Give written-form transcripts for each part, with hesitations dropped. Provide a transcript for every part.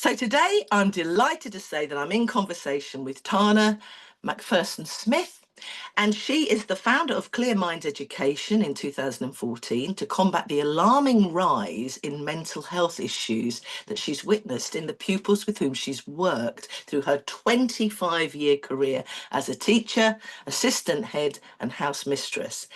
So today I'm delighted to say that I'm in conversation with Tana Macpherson-Smith, and she is the founder of Clear Minds Education in 2014 to combat the alarming rise in mental health issues that she's witnessed in the pupils with whom she's worked through her 25-year career as a teacher, assistant head and house mistress.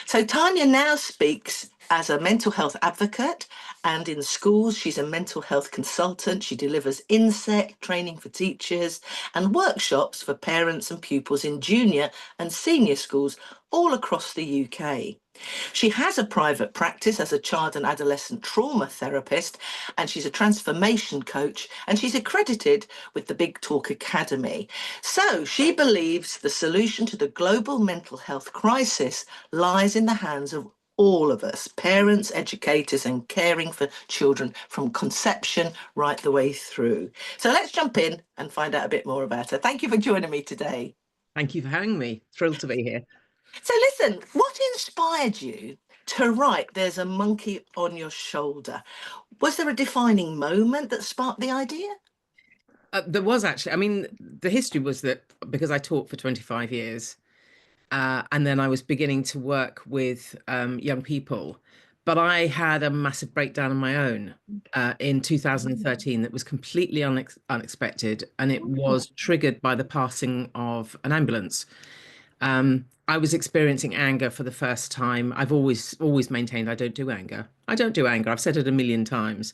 So Tanya now speaks as a mental health advocate, and in schools she's a mental health consultant. She delivers INSEC training for teachers and workshops for parents and pupils in junior and senior schools all across the UK. She has a private practice as a child and adolescent trauma therapist, and she's a transformation coach, and she's accredited with the Big Talk Academy. So she believes the solution to the global mental health crisis lies in the hands of all of us, parents, educators, and caring for children from conception right the way through. So let's jump in and find out a bit more about her. Thank you for joining me today. Thank you for having me. Thrilled to be here. So listen, what inspired you to write There's a Monkey on Your Shoulder? Was there a defining moment that sparked the idea? There was actually, I mean, the history was that because I taught for 25 years, and then I was beginning to work with young people, but I had a massive breakdown on my own in 2013 that was completely unexpected, and it was triggered by the passing of an ambulance. I was experiencing anger for the first time. I've always maintained I don't do anger. I don't do anger. I've said it a million times,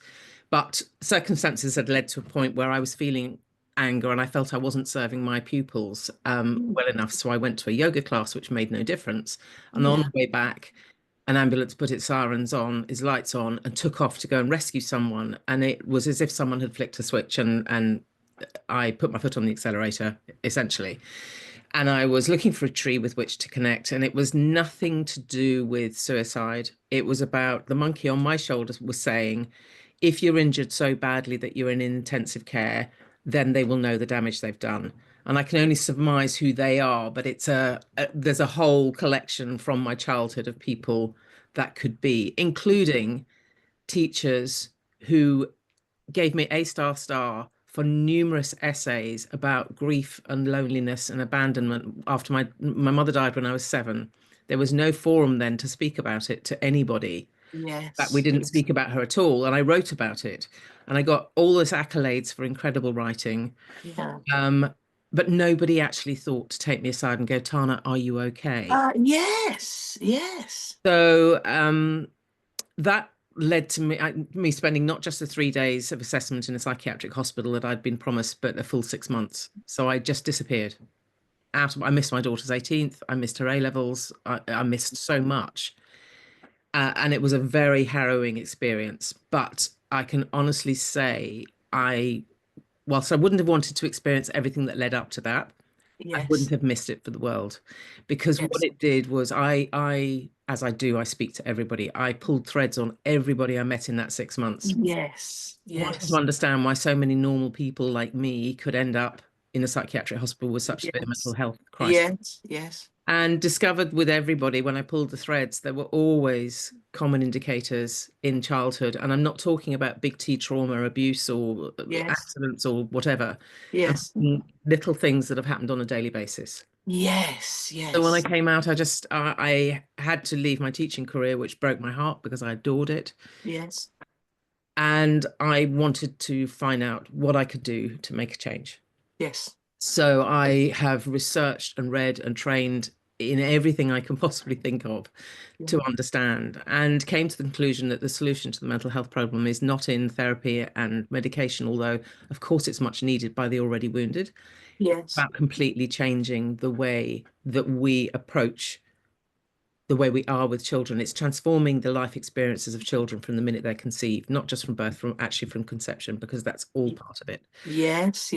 but circumstances had led to a point where I was feeling anger and I felt I wasn't serving my pupils well enough. So I went to a yoga class, which made no difference. And on the way back, an ambulance put its sirens on, its lights on, and took off to go and rescue someone. And it was as if someone had flicked a switch, and I put my foot on the accelerator, essentially. And I was looking for a tree with which to connect, and it was nothing to do with suicide. It was about the monkey on my shoulders was saying, if you're injured so badly that you're in intensive care, then they will know the damage they've done. And I can only surmise who they are, but there's a whole collection from my childhood of people that could be, including teachers who gave me a star for numerous essays about grief and loneliness and abandonment after my mother died when I was 7. There was no forum then to speak about it to anybody. Yes. That we didn't speak about her at all. And I wrote about it, and I got all this accolades for incredible writing. Yeah. But nobody actually thought to take me aside and go, Tana, are you okay? Yes. So that led to me spending not just the 3 days of assessment in a psychiatric hospital that I'd been promised, but a full 6 months. So I just disappeared. I missed my daughter's 18th. I missed her A-levels. I missed so much. And it was a very harrowing experience. But I can honestly say whilst I wouldn't have wanted to experience everything that led up to that, I wouldn't have missed it for the world, because what it did was as I do, I speak to everybody. I pulled threads on everybody I met in that 6 months. Yes. I wanted to understand why so many normal people like me could end up in a psychiatric hospital with such severe mental health crisis. Yes. And discovered with everybody, when I pulled the threads, there were always common indicators in childhood. And I'm not talking about big T trauma, abuse, or accidents or whatever. Yes. Little things that have happened on a daily basis. Yes. So when I came out, I had to leave my teaching career, which broke my heart because I adored it. Yes. And I wanted to find out what I could do to make a change. Yes. So I have researched and read and trained in everything I can possibly think of to understand, and came to the conclusion that the solution to the mental health problem is not in therapy and medication, although of course it's much needed by the already wounded. Yes. About completely changing the way that we approach the way we are with children. It's transforming the life experiences of children from the minute they're conceived, not just from birth, from conception, because that's all part of it. Yes.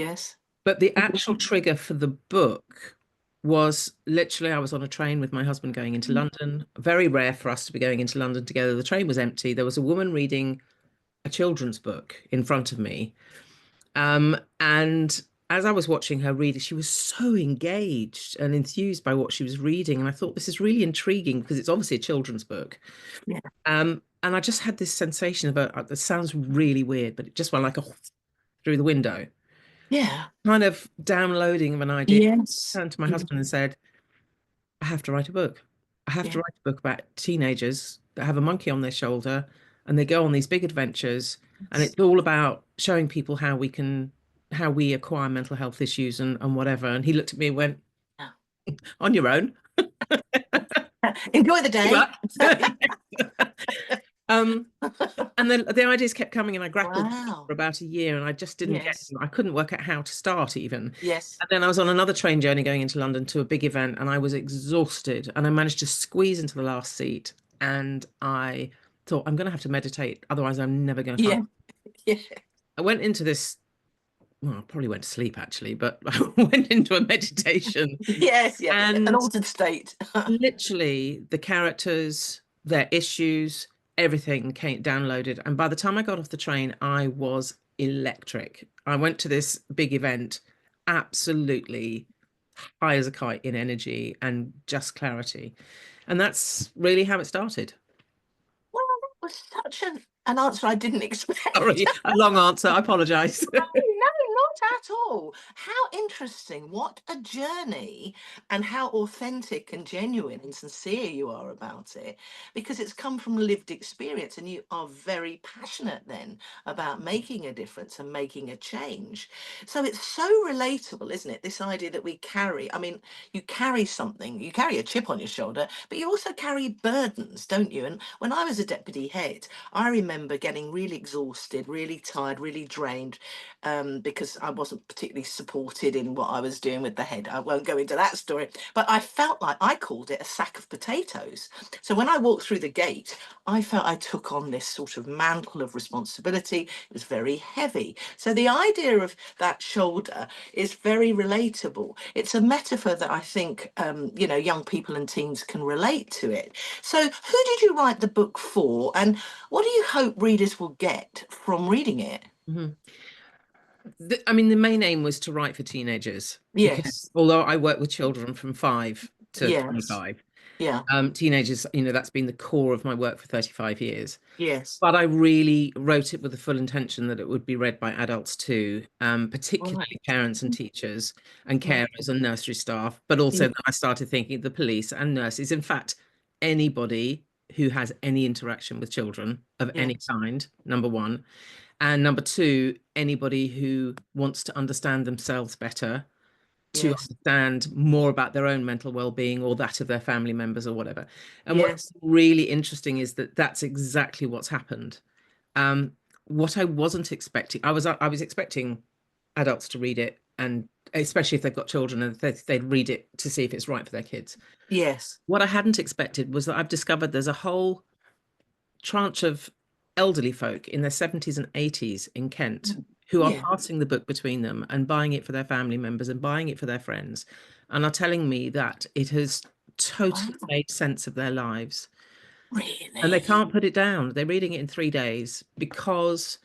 But the actual trigger for the book was literally, I was on a train with my husband going into London. Very rare for us to be going into London together. The train was empty. There was a woman reading a children's book in front of me. And as I was watching her read it, she was so engaged and enthused by what she was reading. And I thought, this is really intriguing because it's obviously a children's book. And I just had this sensation of it sounds really weird, but it just went like a through the window, Yeah. kind of downloading of an idea. I Yes. turned to my Yeah. husband and said, I have to write a book. I have to Yeah. write a book about teenagers that have a monkey on their shoulder and they go on these big adventures. And it's all about showing people how we acquire mental health issues and whatever. And he looked at me and went, Yeah. on your own. Enjoy the Good day. luck. Um, and then the ideas kept coming and I grappled with them for Wow. about a year and I just didn't get Yes. them. I couldn't work out how to start even. Yes. And then I was on another train journey going into London to a big event and I was exhausted and I managed to squeeze into the last seat and I thought I'm going to have to meditate, otherwise I'm never going to find. Yeah. Yeah. I went into this, well, I probably went to sleep actually, but I went into a meditation Yes. Yeah. An and altered state. literally the characters, their issues, everything came downloaded. And by the time I got off the train, I was electric. I went to this big event, absolutely high as a kite in energy and just clarity. And that's really how it started. Well, that was such an answer I didn't expect. Sorry, a long answer. I apologize. No, not at all. How interesting. What a journey, and how authentic and genuine and sincere you are about it, because it's come from lived experience and you are very passionate then about making a difference and making a change. So it's so relatable, isn't it? This idea that we carry, I mean, you carry something, you carry a chip on your shoulder, but you also carry burdens, don't you? And when I was a deputy head, I remember getting really exhausted, really tired, really drained, because I wasn't particularly supported in what I was doing with the head. I won't go into that story, but I felt like I called it a sack of potatoes. So when I walked through the gate, I felt I took on this sort of mantle of responsibility. It was very heavy. So the idea of that shoulder is very relatable. It's a metaphor that I think, young people and teens can relate to it. So who did you write the book for, and what do you hope readers will get from reading it? Mhm. I mean, the main aim was to write for teenagers because Yes. although I work with children from 5 to Yes. 25, Yeah. teenagers, that's been the core of my work for 35 years. Yes. But I really wrote it with the full intention that it would be read by adults too, particularly Right. parents and teachers and Right. carers and nursery staff. But also Yeah. then I started thinking the police and nurses, in fact, anybody who has any interaction with children of any Yes. kind, number one. And number two, anybody who wants to understand themselves better, to Yes. understand more about their own mental well-being or that of their family members or whatever. And what's Yes. really interesting is that that's exactly what's happened. Um, what I wasn't expecting, I was expecting adults to read it, and especially if they've got children, and they'd read it to see if it's right for their kids. Yes. What I hadn't expected was that I've discovered there's a whole tranche of elderly folk in their 70s and 80s in Kent who are Yeah. passing the book between them and buying it for their family members and buying it for their friends and are telling me that it has totally Wow. made sense of their lives. And they Really? can't put it down. They're reading it in 3 days because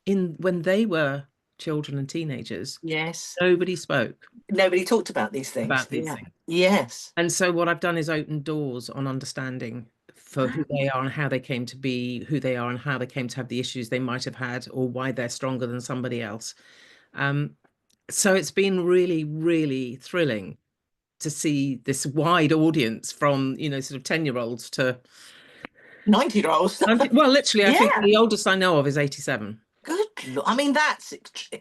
in when they were children and teenagers, Yes. nobody spoke Nobody talked about these things. about these Yeah. things. Yes. And so what I've done is open doors on understanding for who they are and how they came to be who they are and how they came to have the issues they might have had or why they're stronger than somebody else. Um, so it's been really, really thrilling to see this wide audience from, sort of 10-year-olds to 90-year-olds. well, literally, I think Yeah. the oldest I know of is 87. Good. I mean,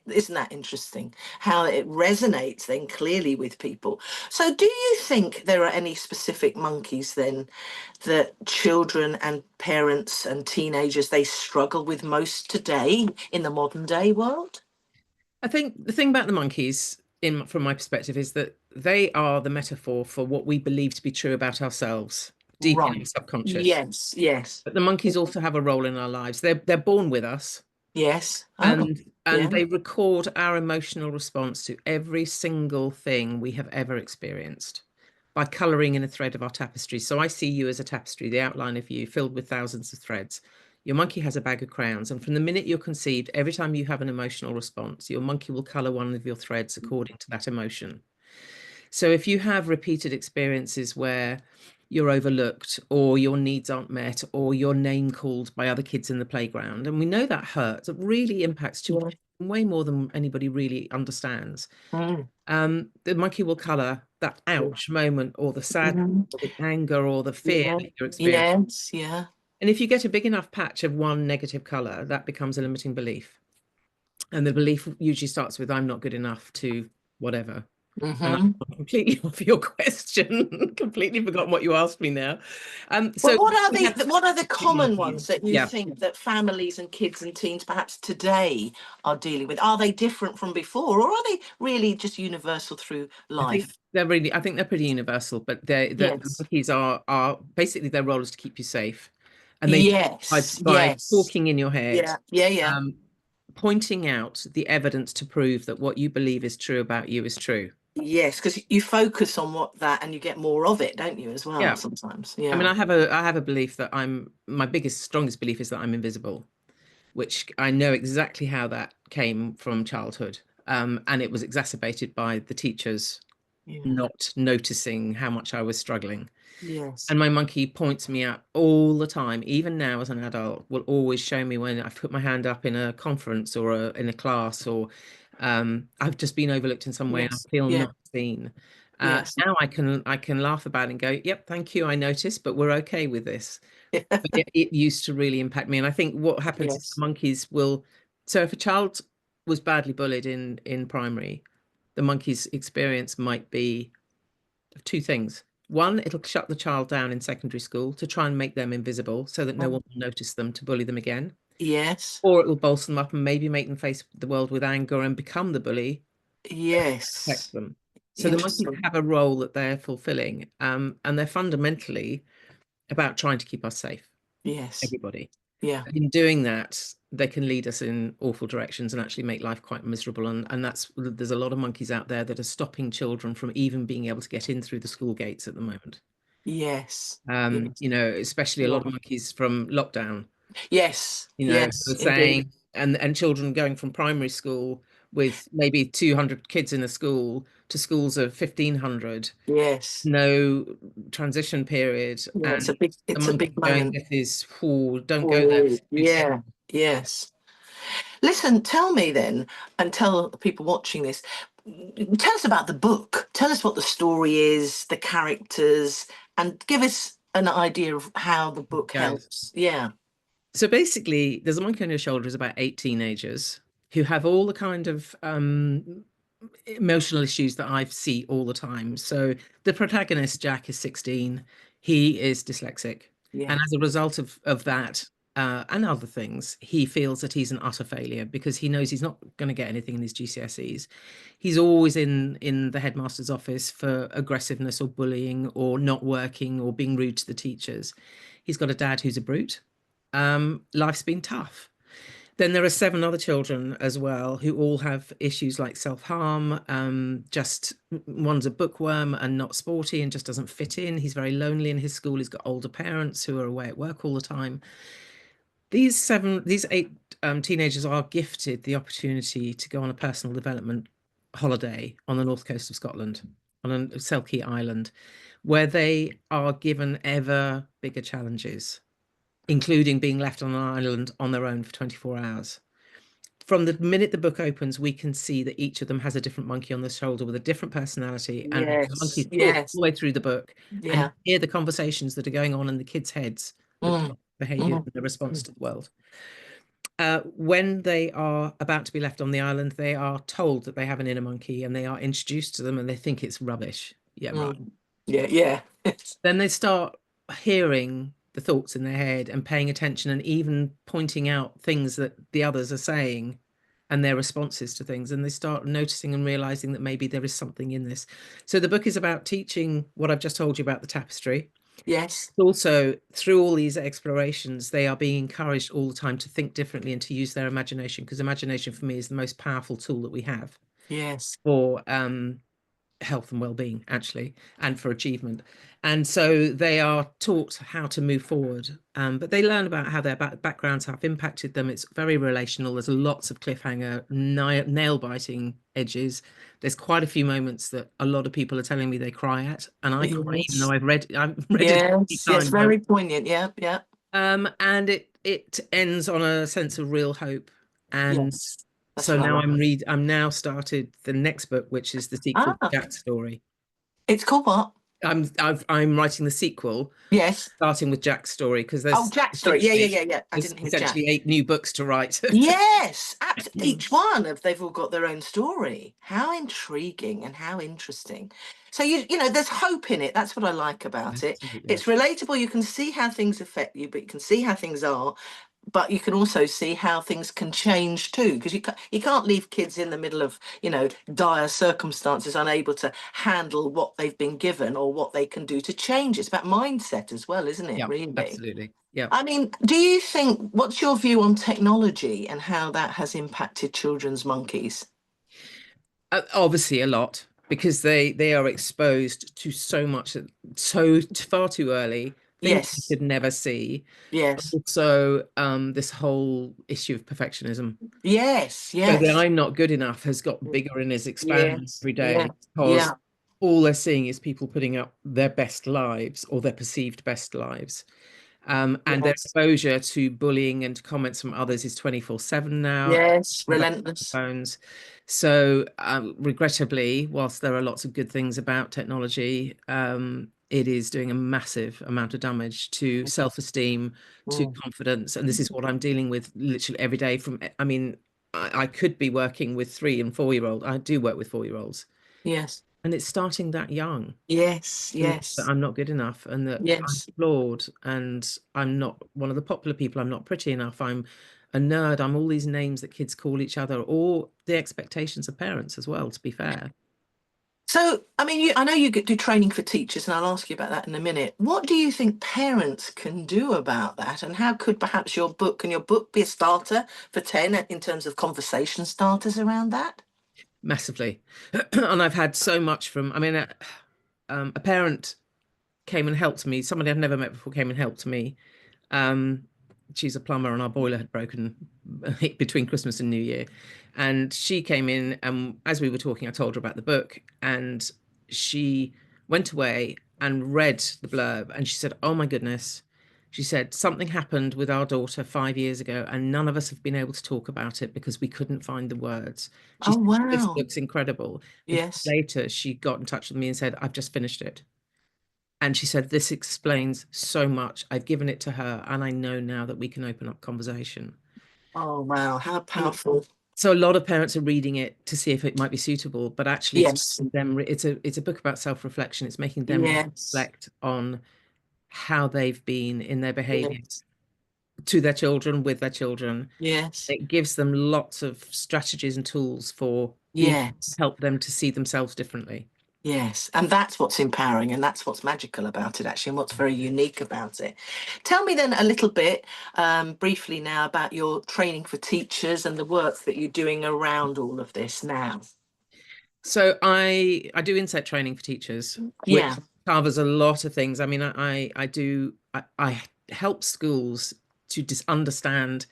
isn't that interesting how it resonates then clearly with people? So, do you think there are any specific monkeys then that children and parents and teenagers they struggle with most today in the modern day world? I think the thing about the monkeys, from my perspective, is that they are the metaphor for what we believe to be true about ourselves, deep in our Right. subconscious. Yes. Yes. But the monkeys also have a role in our lives. They're born with us, Yes. Oh, and yeah. they record our emotional response to every single thing we have ever experienced by colouring in a thread of our tapestry. So I see you as a tapestry, the outline of you filled with thousands of threads. Your monkey has a bag of crayons, and from the minute you're conceived, every time you have an emotional response, your monkey will colour one of your threads according to that emotion. So if you have repeated experiences where you're overlooked or your needs aren't met or your name called by other kids in the playground, and we know that hurts, it really impacts children. Yeah. way more than anybody really understands. Mm. The monkey will color that Yeah. ouch moment, or the sadness, Mhm. or the anger, or the fear Yeah. that you're experiencing. Yes. Yeah. And if you get a big enough patch of one negative color, that becomes a limiting belief. And the belief usually starts with, I'm not good enough to whatever. And Hmm. I'm completely off your question, completely forgotten what you asked me now. Well, So we have what are the common monkeys. ones that you Yeah, think that families and kids and teens perhaps today are dealing with? Are they different from before, or are they really just universal through life? I think they're pretty universal, but the Yes. monkeys are basically their role is to keep you safe. And they do it Yes. by Yes. talking in your head, Yeah. Yeah. Yeah. um, pointing out the evidence to prove that what you believe is true about you is true. Yes, because you focus on what that and you get more of it, don't you, as well, Yeah. sometimes? I mean, Yeah. I have a belief that my biggest, strongest belief is that I'm invisible, which I know exactly how that came from childhood. And it was exacerbated by the teachers Yeah. not noticing how much I was struggling. Yes. And my monkey points me out all the time, even now as an adult, will always show me when I've put my hand up in a conference or in a class, or I've just been overlooked in some way and I Yes. feel Yeah. not seen. Yes. Now I can laugh about it and go, yep, thank you, I noticed, but we're okay with this. But it used to really impact me. And I think what happens is the Yes. monkeys will, so if a child was badly bullied in primary, the monkey's experience might be two things. One, it'll shut the child down in secondary school to try and make them invisible so that no one will notice them to bully them again. Yes. Or it will bolster them up and maybe make them face the world with anger and become the bully, protect Yes. them. So the monkeys Interesting. have a role that they're fulfilling, and they're fundamentally about trying to keep us safe, Yes. everybody. Yeah. In doing that, they can lead us in awful directions and actually make life quite miserable. And that's there's a lot of monkeys out there that are stopping children from even being able to get in through the school gates at the moment. Yes. Yes. Especially a Yeah. lot of monkeys from lockdown, Yes. who Yes. are Indeed. saying, and children going from primary school with maybe 200 kids in a school to schools of 1,500, Yes. no transition period, Yeah. and the It's a monkey big going moment. with his, oh, don't go there, Oh, it's too safe. yeah. Yes. Listen, tell me then, and tell people watching this, tell us about the book. Tell us what the story is, the characters, and give us an idea of how the book Goes. helps. Yeah. So basically, There's a Monkey on Your Shoulder is about eight teenagers who have all the kind of emotional issues that I see all the time. So the protagonist, Jack, is 16. He is dyslexic. Yeah. And as a result of that and other things, he feels that he's an utter failure because he knows he's not going to get anything in his GCSEs. He's always in the headmaster's office for aggressiveness or bullying or not working or being rude to the teachers. He's got a dad who's a brute. Life's been tough. Then there are seven other children as well who all have issues like self-harm. Just one's a bookworm and not sporty and just doesn't fit in. He's very lonely in his school. He's got older parents who are away at work all the time. These eight teenagers are gifted the opportunity to go on a personal development holiday on the north coast of Scotland, on a Selkie island, where they are given ever bigger challenges, including being left on an island on their own for 24 hours. From the minute the book opens, we can see that each of them has a different monkey on the shoulder with a different personality, and the Yes. monkeys talk all Yes. the way through the book, and you Yeah. hear the conversations that are going on in the kids' heads that Mm. behavior Mm. and the response to the world. When they are about to be left on the island, they are told that they have an inner monkey, and they are introduced to them, and they think it's rubbish. Yeah, right. Mm. Yeah. Yeah. Then they start hearing the thoughts in their head and paying attention and even pointing out things that the others are saying and their responses to things. And they start noticing and realizing that maybe there is something in this. So the book is about teaching what I've just told you about the tapestry. Yes. Also, through all these explorations, they are being encouraged all the time to think differently and to use their imagination, because imagination for me is the most powerful tool that we have Yes. for health and well-being, actually, and for achievement. And so they are taught how to move forward, but they learn about how their backgrounds have impacted them. It's very relational. There's lots of cliffhanger, nail-biting edges. There's quite a few moments that a lot of people are telling me they cry at, and I cry even though Yes. I've read it many Yes. Yes. times. Very poignant. Yeah. Yeah. And it ends on a sense of real hope and Yes. That's So what I now love. I'm now started the next book, which is the sequel to Ah, Jack's story. it's called what? I'm writing the sequel, Yes. starting with Jack's story, because Oh, there's Jack's story. Yeah, yeah, essentially yeah, yeah. I didn't hear Jack. 8 new books to write. Yes, each one of they've all got their own story. How intriguing and how interesting. So there's hope in it. That's what I like about it. Absolutely. It's relatable. You can see how things affect you, but you can see how things are. But you can also see how things can change too, because you can't leave kids in the middle of dire circumstances, unable to handle what they've been given or what they can do to change. It's about mindset as well, isn't it? Yeah, Really. absolutely. Yeah. I mean, do you think, what's your view on technology and how that has impacted children's monkeys? Obviously a lot, because they are exposed to so much, far too early, things they Yes, could never see. But yes, also this whole issue of perfectionism. yes, So the yes, I'm not good enough has got bigger and is expanding yes, every yeah, day, because yeah, all they're seeing is people putting up their best lives or their perceived best lives. And their yes, exposure to bullying and to comments from others is 24/7 now. yes, About relentless. phones. So, regrettably, whilst there are lots of good things about technology, it is doing a massive amount of damage to self-esteem, to Mm, confidence. And this is what I'm dealing with literally every day. I mean, I could be working with 3 and 4-year-old. I do work with 4-year-olds, yes, and it's starting that young yes, to know that yes, I'm not good enough and that I'm yes. flawed and I'm not one of the popular people. I'm not pretty enough. I'm a nerd. I'm all these names that kids call each other, or the expectations of parents as well, to be fair. So, I mean, I know you do training for teachers, and I'll ask you about that in a minute. What do you think parents can do about that? And how could perhaps your book be a starter for 10 in terms of conversation starters around that? Massively. And I've had so much from, I mean, a parent came and helped me. Somebody I'd never met before came and helped me. Um, she's a plumber, and our boiler had broken between Christmas and New Year. And she came in, and as we were talking, I told her about the book, and she went away and read the blurb, and she said, "Oh my goodness." She said, "Something happened with our daughter 5 years ago, and none of us have been able to talk about it because we couldn't find the words." She Oh, said, "This wow. book's incredible." And Yes. later, she got in touch with me and said, "I've just finished it." And she said, "This explains so much. I've given it to her, and I know now that we can open up conversation." Oh, wow. How And powerful. so a lot of parents are reading it to see if it might be suitable, but actually it's Yes. making them, it's a book about self-reflection. It's making them Yes. reflect on how they've been in their Yes. behaviors to their children, with their children. Yes. It gives them lots of strategies and tools for being Yes. help them to see themselves differently. Yes. And that's what's empowering and that's what's magical about it, actually, and what's very unique about it. Tell me then a little bit, briefly now, about your training for teachers and the work that you're doing around all of this now. So I do insight training for teachers, which Yeah. covers a lot of things. I mean, I help schools to just understand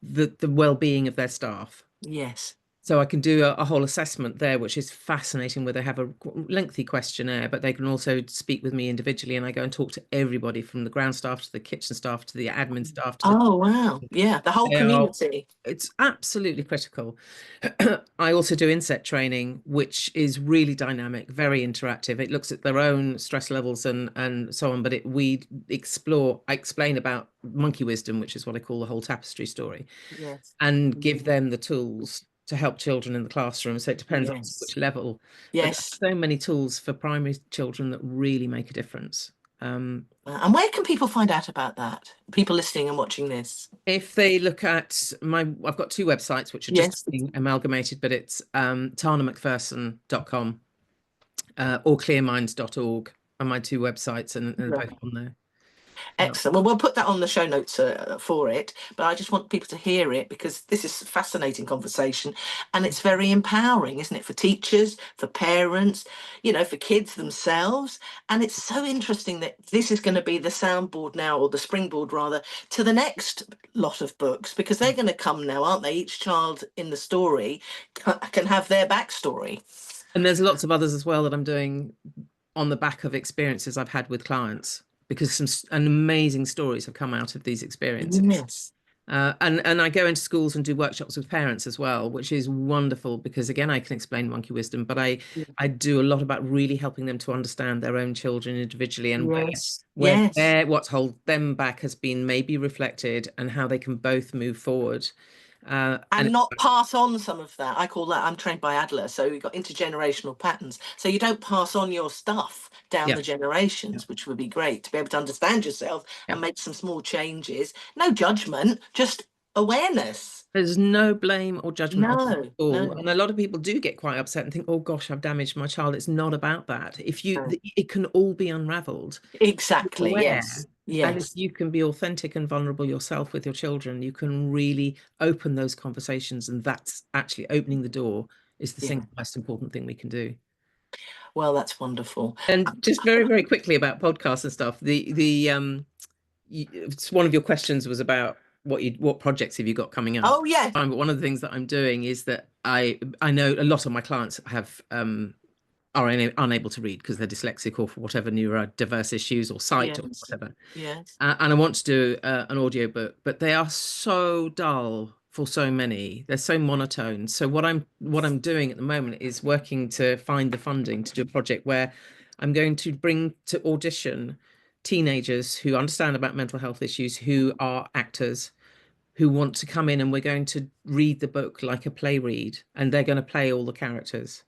the well-being of their staff. Yes. So I can do a whole assessment there, which is fascinating, where they have a lengthy questionnaire, but they can also speak with me individually, and I go and talk to everybody from the ground staff to the kitchen staff to the admin staff to the Oh, wow. Yeah. The whole they are community. it's absolutely critical. I also do inset training, which is really dynamic, very interactive. It looks at their own stress levels and so on, but I explain about monkey wisdom, which is what I call the whole tapestry story, Yes. and give them the tools to help children in the classroom. So it depends on Yes. which level, but Yes. there are so many tools for primary children that really make a difference. And where can people find out about that? People listening and watching this. If they look at I've got 2 websites which are just Yes. being amalgamated, but it's tanamacpherson.com or clearminds.org are my 2 websites, and they're both on there. Yeah. Excellent. Well, we'll put that on the show notes for it, but I just want people to hear it because this is a fascinating conversation and it's very empowering, isn't it, for teachers, for parents, for kids themselves. And it's so interesting that this is going to be the soundboard now, or the springboard rather, to the next lot of books because they're going to come now, aren't they? Each child in the story can have their backstory. And there's lots of others as well that I'm doing on the back of experiences I've had with clients, because some amazing stories have come out of these experiences. Yes. And I go into schools and do workshops with parents as well, which is wonderful because again, I can explain monkey wisdom, but I do a lot about really helping them to understand their own children individually and Yes, where yes. what's held them back has been maybe reflected and how they can both move forward. And And not pass on some of that. I call that, I'm trained by Adler, so you've got intergenerational patterns. So you don't pass on your stuff down yeah, the yeah, generations, which would be great to be able to understand yourself yeah. and make some small changes. No judgment, just awareness. There's no blame or judgment on No, it at all. no, And a lot of people do get quite upset and think, oh gosh, I've damaged my child. It's not about that. no. It can all be unraveled. Exactly. Aware. Yes. And if Yes. you can be authentic and vulnerable yourself with your children, you can really open those conversations. And that's actually opening the door is the Yeah. single most important thing we can do. Well, that's wonderful. And just very, very quickly about podcasts and stuff. One of your questions was about what projects have you got coming up? Oh, yeah. But one of the things that I'm doing is that I know a lot of my clients have are unable to read because they're dyslexic or for whatever neurodiverse issues or sight or Yes. whatever. Yes. And I want to do an audio book, but they are so dull for so many. They're so monotone. So what I'm doing at the moment is working to find the funding to do a project where I'm going to bring to audition teenagers who understand about mental health issues, who are actors, who want to come in, and we're going to read the book like a play read, and they're going to play all the characters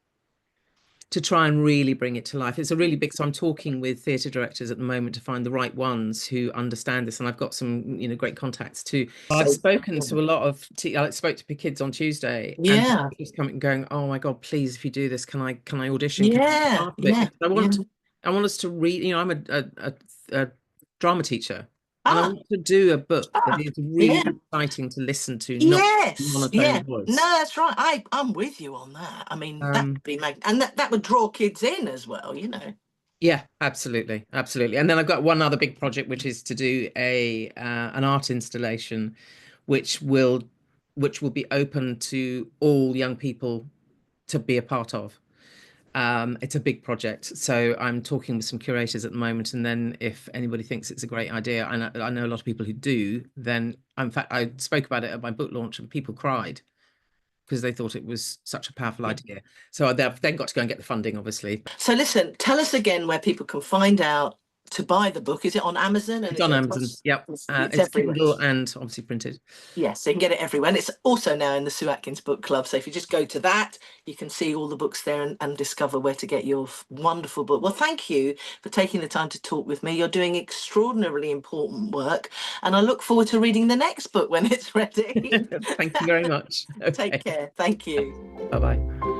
to try and really bring it to life. It's a really big, so I'm talking with theatre directors at the moment to find the right ones who understand this. And I've got some, great contacts too. I've So, spoken to a lot of, I spoke to kids on Tuesday and yeah. just coming going, oh my God, please, if you do this, can I audition? Can I be Yeah. part of it? Yeah. Because I Yeah. want us to read, I'm a drama teacher. And I Ah, want to do a book that ah, is yeah. really exciting to listen to, not Yes, monotone yeah. No, voice. that's right. I'm with you on that. I mean, that Um, would be and that would draw kids in as well, you know. Yeah, absolutely, absolutely. And then I've got one other big project, which is to do a an art installation, which will which will be open to all young people to be a part of. It's a big project, so I'm talking with some curators at the moment, and then if anybody thinks it's a great idea, and I know a lot of people who do, then in fact I spoke about it at my book launch, and people cried because they thought it was such a powerful Yeah. idea. So they've then got to go and get the funding, obviously. So listen, tell us again where people can find out to buy the book. Is it on Amazon and It's is on it Amazon. across? Yep. It's It's everywhere. Kindle and obviously printed. Yes, so you can get it everywhere. And it's also now in the Sue Atkins Book Club. So if you just go to that, you can see all the books there and discover where to get your wonderful book. Well, thank you for taking the time to talk with me. You're doing extraordinarily important work. And I look forward to reading the next book when it's ready. Thank you very much. Take Okay. care. Thank you. Bye bye.